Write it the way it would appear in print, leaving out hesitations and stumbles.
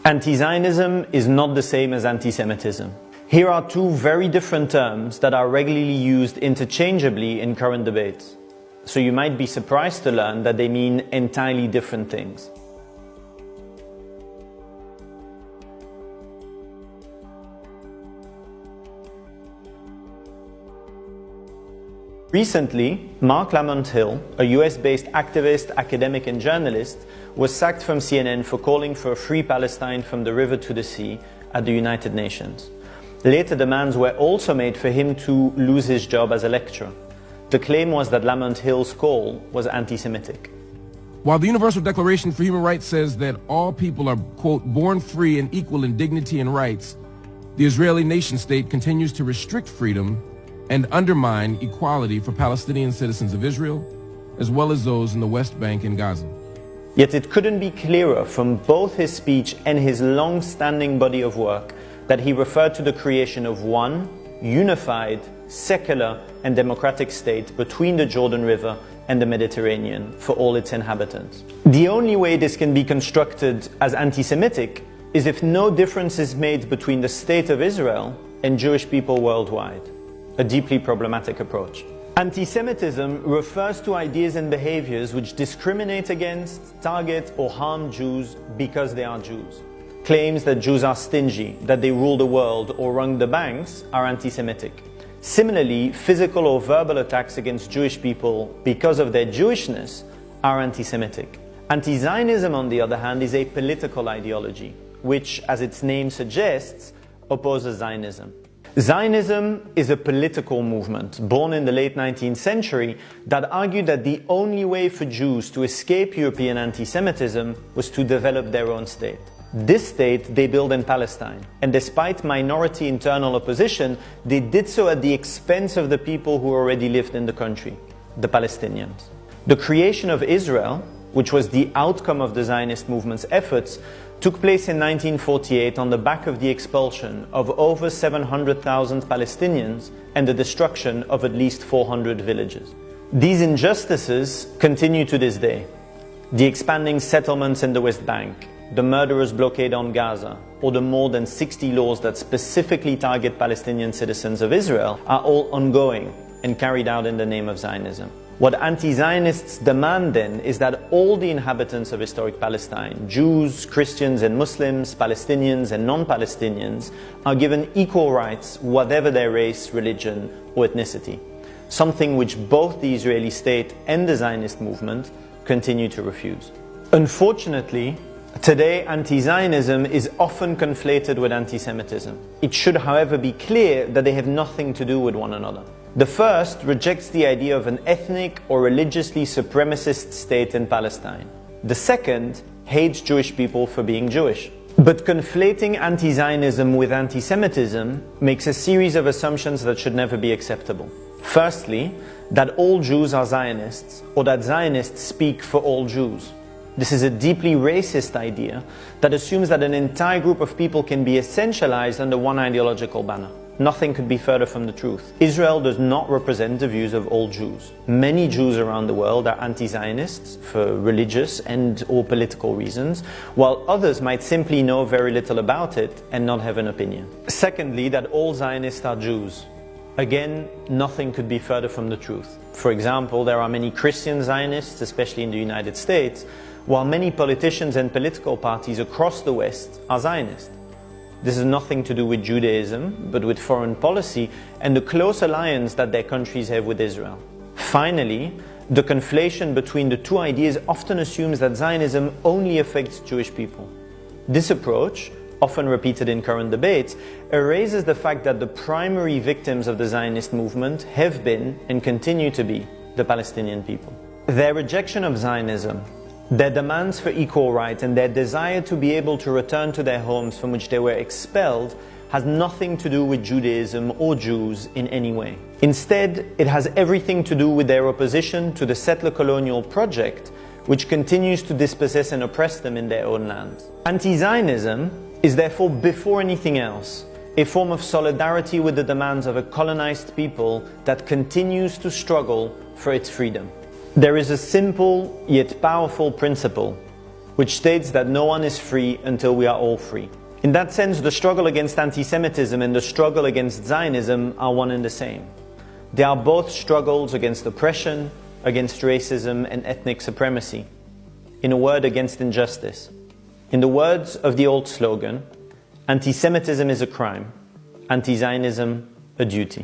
Anti-Zionism is not the same as anti-Semitism. Here are two very different terms that are regularly used interchangeably in current debates. So you might be surprised to learn that they mean entirely different things. Recently, Mark Lamont Hill, a US-based activist, academic and journalist, was sacked from CNN for calling for a free Palestine from the river to the sea at the United Nations. Later demands were also made for him to lose his job as a lecturer. The claim was that Lamont Hill's call was anti-Semitic. While the Universal Declaration for Human Rights says that all people are, quote, born free and equal in dignity and rights, the Israeli nation-state continues to restrict freedom and undermine equality for Palestinian citizens of Israel, as well as those in the West Bank and Gaza. Yet it couldn't be clearer from both his speech and his long-standing body of work that he referred to the creation of one unified, secular and democratic state between the Jordan River and the Mediterranean for all its inhabitants. The only way this can be constructed as anti-Semitic is if no difference is made between the State of Israel and Jewish people worldwide. A deeply problematic approach. Anti-Semitism refers to ideas and behaviors which discriminate against, target or harm Jews because they are Jews. Claims that Jews are stingy, that they rule the world or run the banks are anti-Semitic. Similarly, physical or verbal attacks against Jewish people because of their Jewishness are anti-Semitic. Anti-Zionism, on the other hand, is a political ideology, which, as its name suggests, opposes Zionism. Zionism is a political movement born in the late 19th century that argued that the only way for Jews to escape European anti-Semitism was to develop their own state. This state they built in Palestine, and despite minority internal opposition, they did so at the expense of the people who already lived in the country, the Palestinians. The creation of Israel, which was the outcome of the Zionist movement's efforts, took place in 1948 on the back of the expulsion of over 700,000 Palestinians and the destruction of at least 400 villages. These injustices continue to this day. The expanding settlements in the West Bank, the murderous blockade on Gaza, or the more than 60 laws that specifically target Palestinian citizens of Israel are all ongoing and carried out in the name of Zionism. What anti-Zionists demand then is that all the inhabitants of historic Palestine, Jews, Christians and Muslims, Palestinians and non-Palestinians, are given equal rights whatever their race, religion or ethnicity, something which both the Israeli state and the Zionist movement continue to refuse. Unfortunately, today anti-Zionism is often conflated with anti-Semitism. It should, however, be clear that they have nothing to do with one another. The first rejects the idea of an ethnic or religiously supremacist state in Palestine. The second hates Jewish people for being Jewish. But conflating anti-Zionism with anti-Semitism makes a series of assumptions that should never be acceptable. Firstly, that all Jews are Zionists, or that Zionists speak for all Jews. This is a deeply racist idea that assumes that an entire group of people can be essentialized under one ideological banner. Nothing could be further from the truth. Israel does not represent the views of all Jews. Many Jews around the world are anti-Zionists for religious and or political reasons, while others might simply know very little about it and not have an opinion. Secondly, that all Zionists are Jews. Again, nothing could be further from the truth. For example, there are many Christian Zionists, especially in the United States, while many politicians and political parties across the West are Zionist. This has nothing to do with Judaism, but with foreign policy and the close alliance that their countries have with Israel. Finally, the conflation between the two ideas often assumes that Zionism only affects Jewish people. This approach, often repeated in current debates, erases the fact that the primary victims of the Zionist movement have been and continue to be the Palestinian people. Their rejection of Zionism, their demands for equal rights and their desire to be able to return to their homes from which they were expelled has nothing to do with Judaism or Jews in any way. Instead, it has everything to do with their opposition to the settler colonial project, which continues to dispossess and oppress them in their own lands. Anti-Zionism is therefore, before anything else, a form of solidarity with the demands of a colonized people that continues to struggle for its freedom. There is a simple yet powerful principle which states that no one is free until we are all free. In that sense, the struggle against anti-Semitism and the struggle against Zionism are one and the same. They are both struggles against oppression, against racism and ethnic supremacy. In a word, against injustice. In the words of the old slogan, anti-Semitism is a crime, anti-Zionism a duty.